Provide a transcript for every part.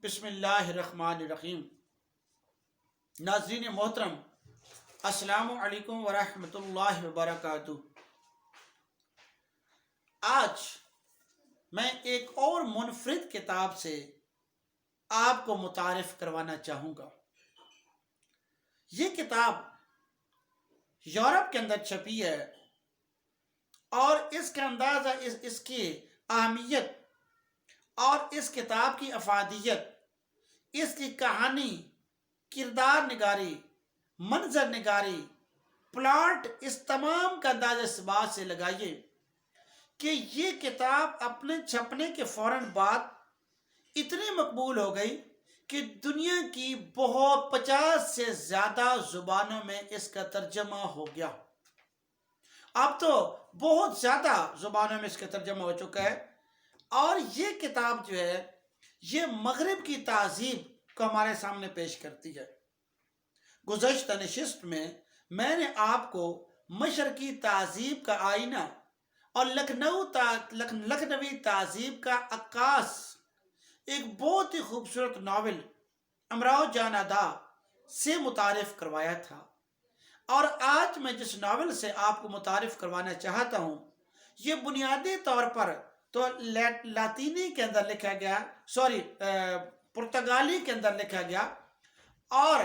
بسم اللہ الرحمن الرحیم۔ ناظرین محترم، السلام علیکم ورحمۃ اللہ وبرکاتہ۔ آج میں ایک اور منفرد کتاب سے آپ کو متعارف کروانا چاہوں گا۔ یہ کتاب یورپ کے اندر چھپی ہے اور اس کا اندازہ اس کی اہمیت اور اس کتاب کی افادیت، اس کی کہانی، کردار نگاری، منظر نگاری، پلاٹ، اس تمام کا اندازہ اس بات سے لگائیے کہ یہ کتاب اپنے چھپنے کے فوراً بعد اتنی مقبول ہو گئی کہ دنیا کی 50 سے زیادہ زبانوں میں اس کا ترجمہ ہو گیا۔ اب تو بہت زیادہ زبانوں میں اس کا ترجمہ ہو چکا ہے، اور یہ کتاب جو ہے یہ مغرب کی تہذیب کو ہمارے سامنے پیش کرتی ہے۔ گزشتہ نشست میں نے آپ کو مشرقی تہذیب کا آئینہ اور لکھنوی تہذیب کا عکاس، ایک بہت ہی خوبصورت ناول امراؤ جان ادا سے متعارف کروایا تھا، اور آج میں جس ناول سے آپ کو متعارف کروانا چاہتا ہوں یہ بنیادی طور پر تو لاطینی کے اندر لکھا گیا، پرتگالی کے اندر لکھا گیا، اور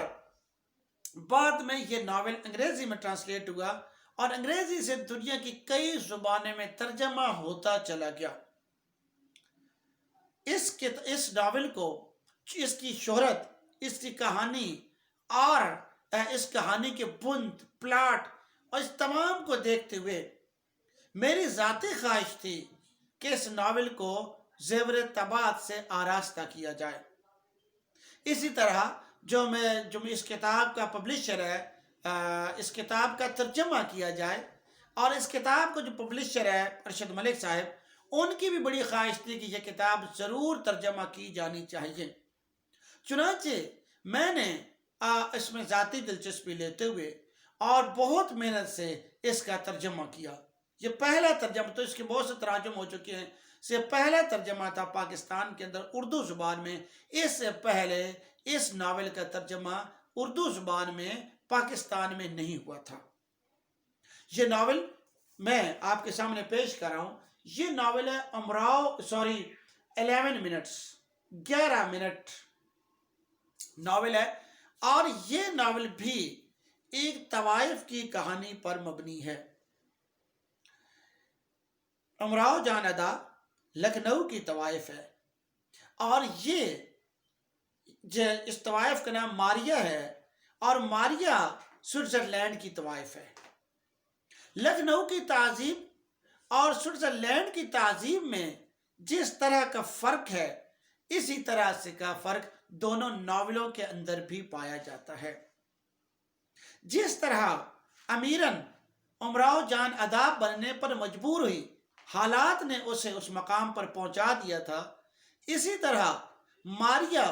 بعد میں یہ ناول انگریزی میں ٹرانسلیٹ ہوا اور انگریزی سے دنیا کی کئی زبانوں میں ترجمہ ہوتا چلا گیا۔ اس ناول کو، اس کی شہرت، اس کی کہانی اور اس کہانی کے بند، پلاٹ اور اس تمام کو دیکھتے ہوئے میری ذاتی خواہش تھی کہ اس ناول کو زیور طباعت سے آراستہ کیا جائے۔ اسی طرح جو اس کتاب کا پبلشر ہے، اس کتاب کا ترجمہ کیا جائے، اور اس کتاب کو جو پبلشر ہے ارشد ملک صاحب، ان کی بھی بڑی خواہش تھی کہ یہ کتاب ضرور ترجمہ کی جانی چاہیے۔ چنانچہ میں نے اس میں ذاتی دلچسپی لیتے ہوئے اور بہت محنت سے اس کا ترجمہ کیا۔ یہ پہلا ترجمہ، تو اس کے بہت سے تراجم ہو چکے ہیں، سے پہلا ترجمہ تھا پاکستان کے اندر اردو زبان میں۔ اس سے پہلے اس ناول کا ترجمہ اردو زبان میں پاکستان میں نہیں ہوا تھا۔ یہ ناول میں آپ کے سامنے پیش کر رہا ہوں۔ یہ ناول ہے 11 منٹ ناول ہے، اور یہ ناول بھی ایک طوائف کی کہانی پر مبنی ہے۔ امراؤ جان ادا لکھنؤ کی طوائف ہے، اور اس طوائف کا نام ماریا ہے، اور ماریا سوئٹزرلینڈ کی طوائف ہے۔ لکھنؤ کی تہذیب اور سوئٹزرلینڈ کی تہذیب میں جس طرح کا فرق ہے، اسی طرح سے کا فرق دونوں ناولوں کے اندر بھی پایا جاتا ہے۔ جس طرح امیراً امراؤ جان ادا بننے پر مجبور ہوئی، حالات نے اسے اس مقام پر پہنچا دیا تھا، اسی طرح ماریا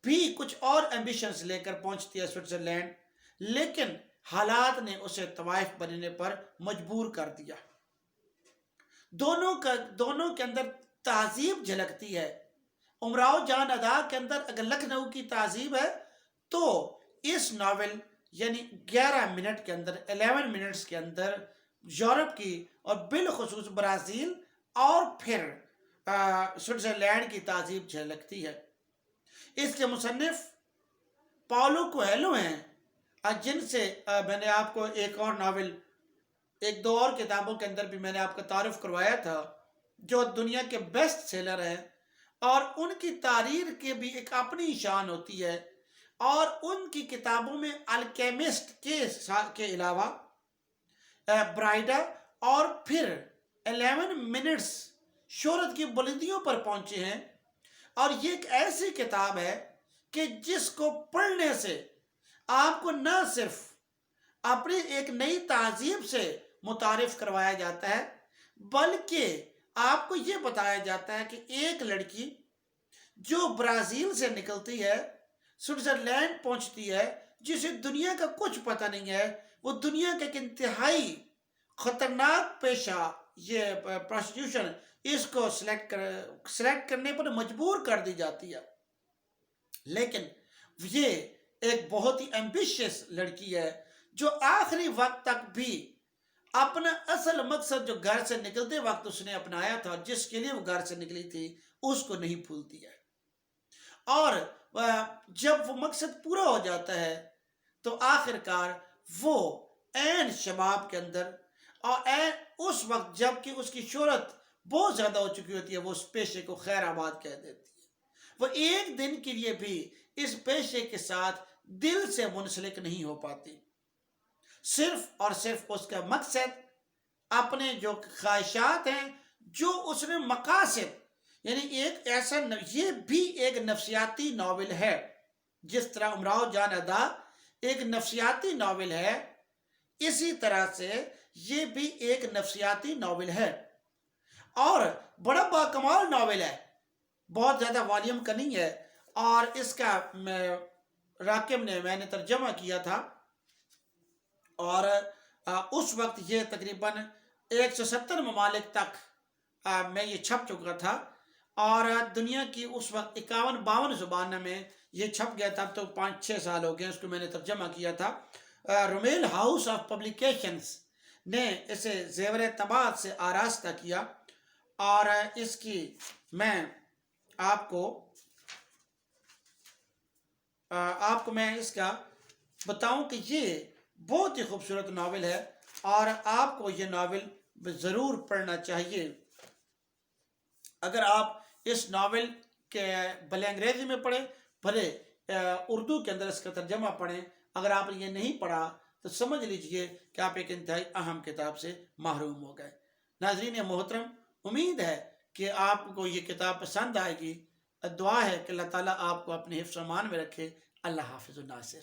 بھی کچھ اور ایمبیشنز لے کر پہنچتی ہے سوئٹزرلینڈ، لیکن حالات نے اسے طوائف بننے پر مجبور کر دیا۔ دونوں کے اندر تہذیب جھلکتی ہے۔ امراؤ جان ادا کے اندر اگر لکھنؤ کی تہذیب ہے، تو اس ناول یعنی 11 منٹس کے اندر یورپ کی اور بالخصوص برازیل اور پھر سوئٹزرلینڈ کی تہذیب جھلکتی ہے۔ اس کے مصنف پاولو کویلو ہیں، جن سے میں نے آپ کو ایک اور ناول، ایک دو اور کتابوں کے اندر بھی میں نے آپ کا تعارف کروایا تھا، جو دنیا کے بیسٹ سیلر ہیں، اور ان کی تحریر کی بھی ایک اپنی شان ہوتی ہے، اور ان کی کتابوں میں الکیمسٹ کے علاوہ برائیڈا اور پھر 11 منٹس شہرت کی بلندیوں پر پہنچے ہیں۔ اور یہ ایک ایسی کتاب ہے کہ جس کو پڑھنے سے آپ کو نہ صرف اپنی ایک نئی تہذیب سے متعارف کروایا جاتا ہے، بلکہ آپ کو یہ بتایا جاتا ہے کہ ایک لڑکی جو برازیل سے نکلتی ہے، سوئٹزرلینڈ پہنچتی ہے، جسے دنیا کا کچھ پتہ نہیں ہے، وہ دنیا کا ایک انتہائی خطرناک پیشہ، یہ پروسٹیوشن، اس کو سلیکٹ کرنے پر مجبور کر دی جاتی ہے۔ لیکن یہ ایک بہت ہی ایمبیشیس لڑکی ہے جو آخری وقت تک بھی اپنا اصل مقصد جو گھر سے نکلتے وقت اس نے اپنایا تھا، جس کے لیے وہ گھر سے نکلی تھی، اس کو نہیں بھولتی ہے۔ اور جب وہ مقصد پورا ہو جاتا ہے تو آخر کار وہ عین شباب کے اندر اور اس وقت جب کہ اس کی شہرت بہت زیادہ ہو چکی ہوتی ہے، وہ اس پیشے کو خیر آباد کہہ دیتی ہے۔ وہ ایک دن کے لیے بھی اس پیشے کے ساتھ دل سے منسلک نہیں ہو پاتی، صرف اور صرف اس کا مقصد اپنے جو خواہشات ہیں، جو اس نے مقاصد، یعنی ایک ایسا یہ بھی ایک نفسیاتی ناول ہے، جس طرح امراؤ جان ادا ایک نفسیاتی ناول ہے، اسی طرح سے یہ بھی ایک نفسیاتی ناول ہے اور بڑا باکمال ناول ہے، بہت زیادہ والیوم کا نہیں ہے، اور اس کا راکب نے میں نے ترجمہ کیا تھا، اور اس وقت یہ تقریباً 170 ممالک تک میں یہ چھپ چکا تھا، اور دنیا کی اس وقت 51-52 زبانوں میں یہ چھپ گیا تھا۔ تو 5-6 سال ہو گئے اس کو میں نے ترجمہ کیا تھا۔ رومیل ہاؤس آف پبلیکیشنز نے اسے زیور طباعت سے آراستہ کیا، اور اس کی میں آپ کو میں اس کا بتاؤں کہ یہ بہت ہی خوبصورت ناول ہے، اور آپ کو یہ ناول ضرور پڑھنا چاہیے۔ اگر آپ اس ناول کے بھلے انگریزی میں پڑھیں، بھلے اردو کے اندر اس کا ترجمہ پڑھیں، اگر آپ نے یہ نہیں پڑھا تو سمجھ لیجئے کہ آپ ایک انتہائی اہم کتاب سے محروم ہو گئے۔ ناظرین محترم، امید ہے کہ آپ کو یہ کتاب پسند آئے گی۔ دعا ہے کہ اللہ تعالیٰ آپ کو اپنے حفظ و امان میں رکھے۔ اللہ حافظ الناصر۔